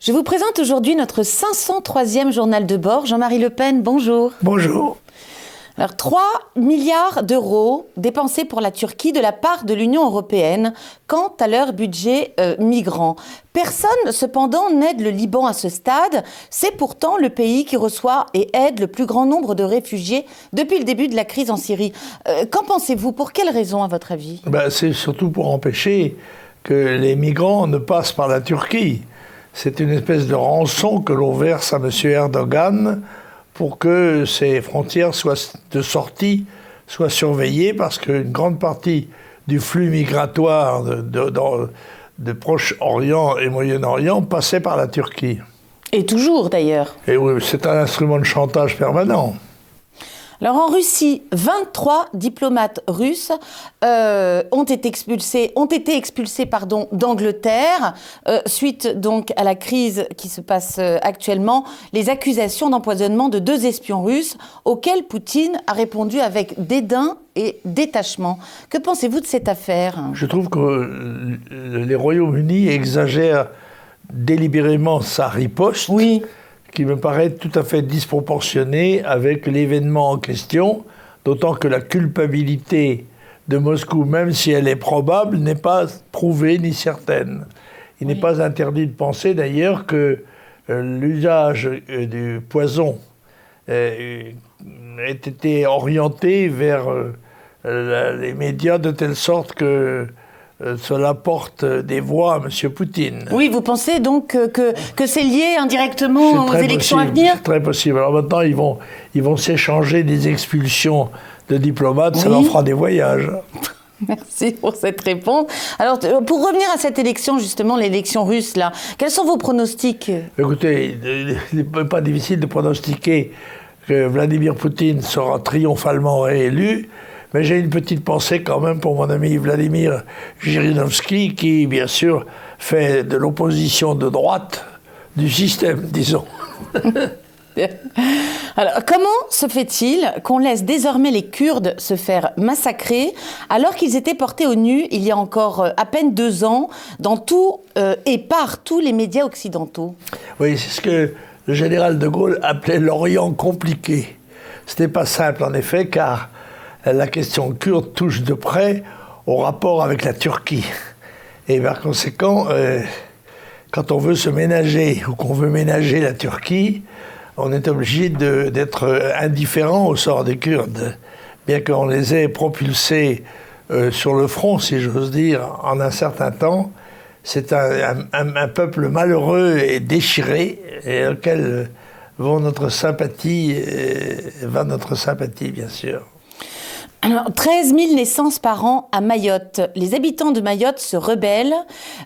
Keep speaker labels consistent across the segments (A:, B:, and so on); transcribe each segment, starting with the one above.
A: Je vous présente aujourd'hui notre 503e journal de bord. Jean-Marie Le Pen, bonjour.
B: Bonjour.
A: Alors, 3 milliards d'euros dépensés pour la Turquie de la part de l'Union européenne quant à leur budget migrant. Personne, cependant, n'aide le Liban à ce stade. C'est pourtant le pays qui reçoit et aide le plus grand nombre de réfugiés depuis le début de la crise en Syrie. Qu'en pensez-vous? Pour quelles raisons, à votre avis?
B: C'est surtout pour empêcher que les migrants ne passent par la Turquie. C'est une espèce de rançon que l'on verse à M. Erdogan pour que ces frontières de sortie soient surveillées, parce qu'une grande partie du flux migratoire de Proche-Orient et Moyen-Orient passait par la Turquie.
A: Et toujours d'ailleurs.
B: Et oui, c'est un instrument de chantage permanent.
A: Alors en Russie, 23 diplomates russes ont été expulsés d'Angleterre suite donc à la crise qui se passe actuellement, les accusations d'empoisonnement de 2 espions russes auxquels Poutine a répondu avec dédain et détachement. Que pensez-vous de cette affaire?
B: Je trouve que les Royaumes-Unis exagèrent délibérément sa riposte.
A: Oui.
B: Qui me paraît tout à fait disproportionné avec l'événement en question, d'autant que la culpabilité de Moscou, même si elle est probable, n'est pas prouvée ni certaine. Il n'est pas interdit de penser d'ailleurs que l'usage du poison ait été orienté vers les médias de telle sorte que cela porte des voix à M. Poutine.
A: Oui, vous pensez donc que c'est lié indirectement aux élections à venir?
B: C'est très possible. Alors maintenant, ils vont s'échanger des expulsions de diplomates, ça leur fera des voyages.
A: Merci pour cette réponse. Alors, pour revenir à cette élection, justement, l'élection russe, là, quels sont vos pronostics?
B: Écoutez, il n'est pas difficile de pronostiquer que Vladimir Poutine sera triomphalement réélu. Mais j'ai une petite pensée quand même pour mon ami Vladimir Zhirinovski, qui, bien sûr, fait de l'opposition de droite du système, disons.
A: Alors, comment se fait-il qu'on laisse désormais les Kurdes se faire massacrer alors qu'ils étaient portés au nu il y a encore à peine 2 ans dans tout et par tous les médias occidentaux?
B: Oui, c'est ce que le général de Gaulle appelait l'Orient compliqué. C'était pas simple, en effet, car la question kurde touche de près au rapport avec la Turquie. Et par conséquent, quand on veut se ménager ou qu'on veut ménager la Turquie, on est obligé d'être indifférent au sort des Kurdes. Bien qu'on les ait propulsés sur le front, si j'ose dire, en un certain temps, c'est un peuple malheureux et déchiré, et auquel va notre sympathie, bien sûr.
A: Alors, 13 000 naissances par an à Mayotte. Les habitants de Mayotte se rebellent.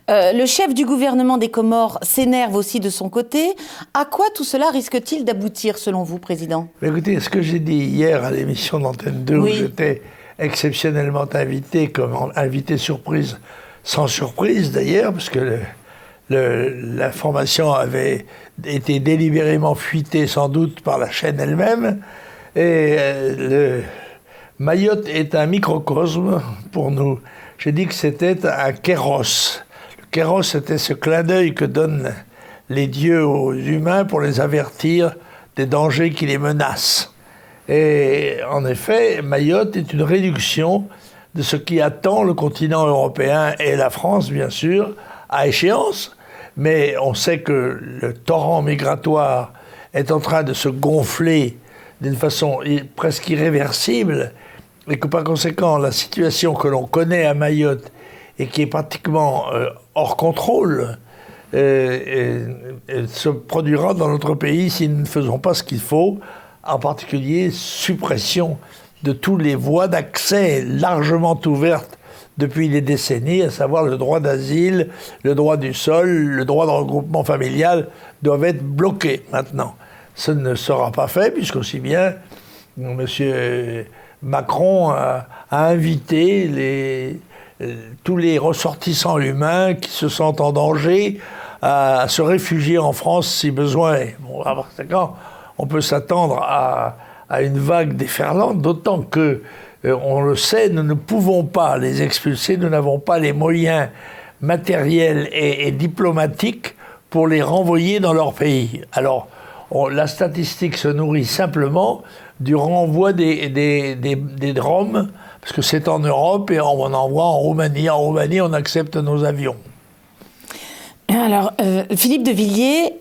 A: Le chef du gouvernement des Comores s'énerve aussi de son côté. À quoi tout cela risque-t-il d'aboutir, selon vous, Président?
B: Écoutez, ce que j'ai dit hier à l'émission d'Antenne 2, où j'étais exceptionnellement invité, comme invité surprise, sans surprise d'ailleurs, parce que l'information avait été délibérément fuitée sans doute par la chaîne elle-même, et Mayotte est un microcosme pour nous. J'ai dit que c'était un kéros. Le kéros, c'était ce clin d'œil que donnent les dieux aux humains pour les avertir des dangers qui les menacent. Et en effet, Mayotte est une réduction de ce qui attend le continent européen et la France, bien sûr, à échéance. Mais on sait que le torrent migratoire est en train de se gonfler d'une façon presque irréversible, et que par conséquent, la situation que l'on connaît à Mayotte et qui est pratiquement hors contrôle se produira dans notre pays si nous ne faisons pas ce qu'il faut, en particulier suppression de toutes les voies d'accès largement ouvertes depuis des décennies, à savoir le droit d'asile, le droit du sol, le droit de regroupement familial, doivent être bloqués maintenant. Ce ne sera pas fait, puisqu'aussi bien M. Macron a invité tous les ressortissants humains qui se sentent en danger à se réfugier en France si besoin est. Bon, par conséquent, on peut s'attendre à une vague déferlante, d'autant que, on le sait, nous ne pouvons pas les expulser, nous n'avons pas les moyens matériels et diplomatiques pour les renvoyer dans leur pays. Alors, la statistique se nourrit simplement du renvoi des Roms, parce que c'est en Europe et on en envoie en Roumanie. En Roumanie, on accepte nos avions.
A: Alors, Philippe de Villiers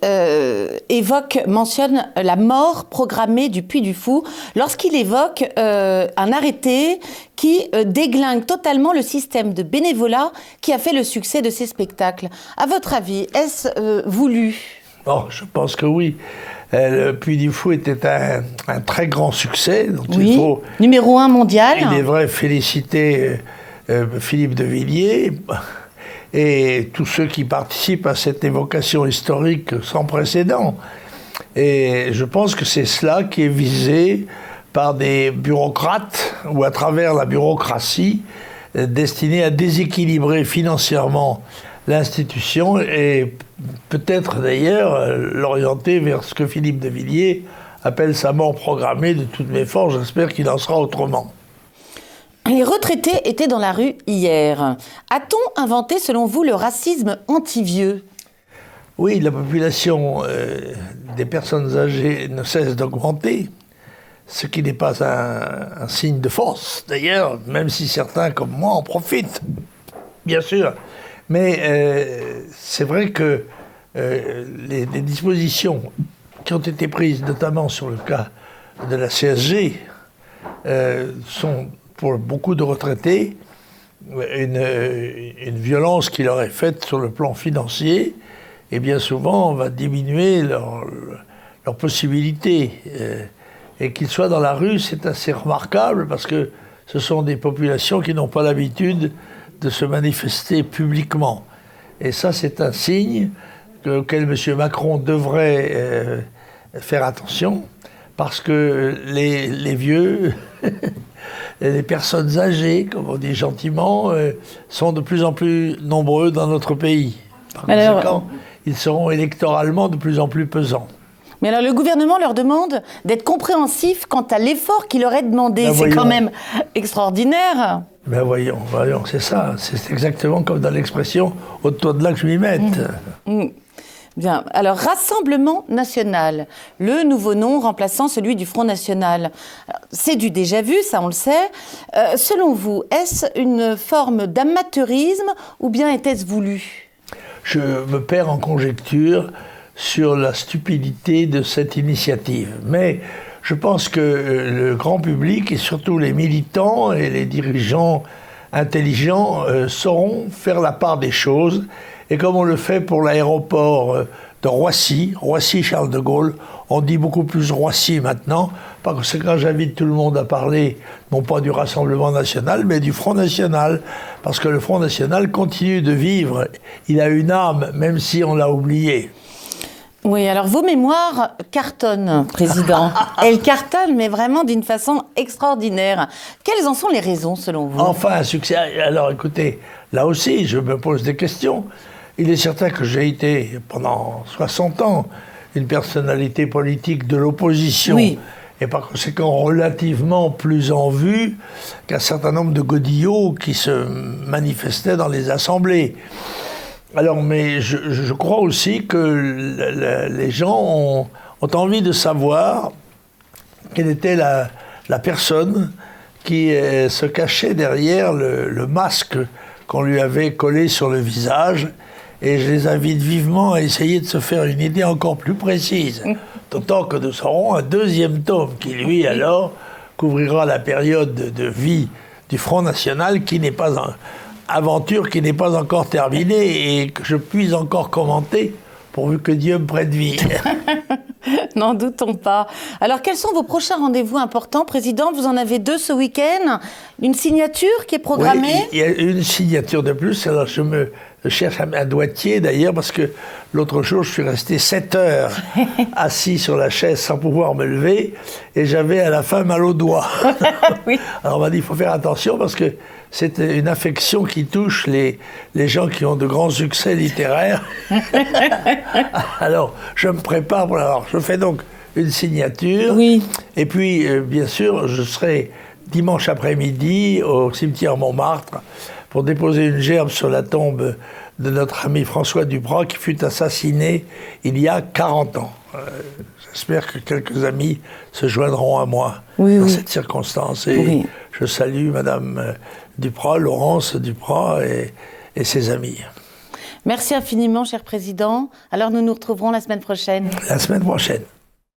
A: mentionne la mort programmée du Puy du Fou lorsqu'il évoque un arrêté qui déglingue totalement le système de bénévolat qui a fait le succès de ces spectacles. À votre avis, est-ce voulu ?
B: Oh, je pense que oui. Le Puy du Fou était un très grand succès. Donc
A: oui,
B: il faut,
A: numéro 1 mondial.
B: Il est vrai féliciter Philippe de Villiers et tous ceux qui participent à cette évocation historique sans précédent. Et je pense que c'est cela qui est visé par des bureaucrates ou à travers la bureaucratie destinée à déséquilibrer financièrement l'institution et peut-être d'ailleurs l'orienter vers ce que Philippe de Villiers appelle sa mort programmée. De toutes mes forces, j'espère qu'il en sera autrement.
A: Les retraités étaient dans la rue hier. A-t-on inventé, selon vous, le racisme anti-vieux ?
B: Oui, la population des personnes âgées ne cesse d'augmenter, ce qui n'est pas un signe de force, d'ailleurs, même si certains, comme moi, en profitent, bien sûr. Mais c'est vrai que les dispositions qui ont été prises, notamment sur le cas de la CSG, sont pour beaucoup de retraités une violence qui leur est faite sur le plan financier, et bien souvent on va diminuer leurs possibilités. Et qu'ils soient dans la rue, c'est assez remarquable parce que ce sont des populations qui n'ont pas l'habitude de se manifester publiquement. Et ça, c'est un signe auquel M. Macron devrait faire attention, parce que les vieux, les personnes âgées, comme on dit gentiment, sont de plus en plus nombreux dans notre pays. Par conséquent, ils seront électoralement de plus en plus pesants.
A: Mais alors, le gouvernement leur demande d'être compréhensif quant à l'effort qui leur est demandé.
B: Ben
A: c'est quand même extraordinaire.
B: Ben voyons, c'est ça. C'est exactement comme dans l'expression « au-delà de là que je m'y mette ».
A: Bien. Alors, Rassemblement National, le nouveau nom remplaçant celui du Front National. C'est du déjà-vu, ça on le sait. Selon vous, est-ce une forme d'amateurisme ou bien était-ce voulu ?
B: Je me perds en conjecture sur la stupidité de cette initiative. Mais je pense que le grand public et surtout les militants et les dirigeants intelligents sauront faire la part des choses. Et comme on le fait pour l'aéroport de Roissy-Charles de Gaulle, on dit beaucoup plus Roissy maintenant, parce que quand j'invite tout le monde à parler, non pas du Rassemblement National, mais du Front National, parce que le Front National continue de vivre. Il a une âme, même si on l'a oublié.
A: Oui, alors vos mémoires cartonnent, Président. Elles cartonnent, mais vraiment d'une façon extraordinaire. Quelles en sont les raisons, selon vous ?
B: Enfin, un succès. Alors écoutez, là aussi, je me pose des questions. Il est certain que j'ai été, pendant 60 ans, une personnalité politique de l'opposition.
A: Oui.
B: Et par conséquent, relativement plus en vue qu'un certain nombre de godillots qui se manifestaient dans les assemblées. Alors, mais je crois aussi que les gens ont envie de savoir quelle était la personne qui se cachait derrière le masque qu'on lui avait collé sur le visage. Et je les invite vivement à essayer de se faire une idée encore plus précise. D'autant que nous aurons un deuxième tome qui, lui, alors, couvrira la période de vie du Front National qui n'est pas aventure qui n'est pas encore terminée et que je puis encore commenter pourvu que Dieu me prête vie.
A: N'en doutons pas. Alors, quels sont vos prochains rendez-vous importants, Président ? Vous en avez 2 ce week-end. Une signature qui est programmée ?
B: Oui, il y a une signature de plus. Alors, je cherche un doigtier, d'ailleurs, parce que l'autre jour, je suis resté 7 heures assis sur la chaise sans pouvoir me lever et j'avais à la fin mal au doigt.
A: Oui.
B: Alors, on m'a dit, il faut faire attention parce que c'est une affection qui touche les gens qui ont de grands succès littéraires. Alors, je me prépare pour l'avoir. Je fais donc une signature.
A: Oui.
B: Et puis, bien sûr, je serai dimanche après-midi au cimetière Montmartre pour déposer une gerbe sur la tombe de notre ami François Duprat, qui fut assassiné il y a 40 ans. J'espère que quelques amis se joindront à moi dans cette circonstance. Et je salue Madame Duprat, Laurence Duprat et ses amis.
A: Merci infiniment, cher Président. Alors nous nous retrouverons la semaine prochaine.
B: La semaine prochaine.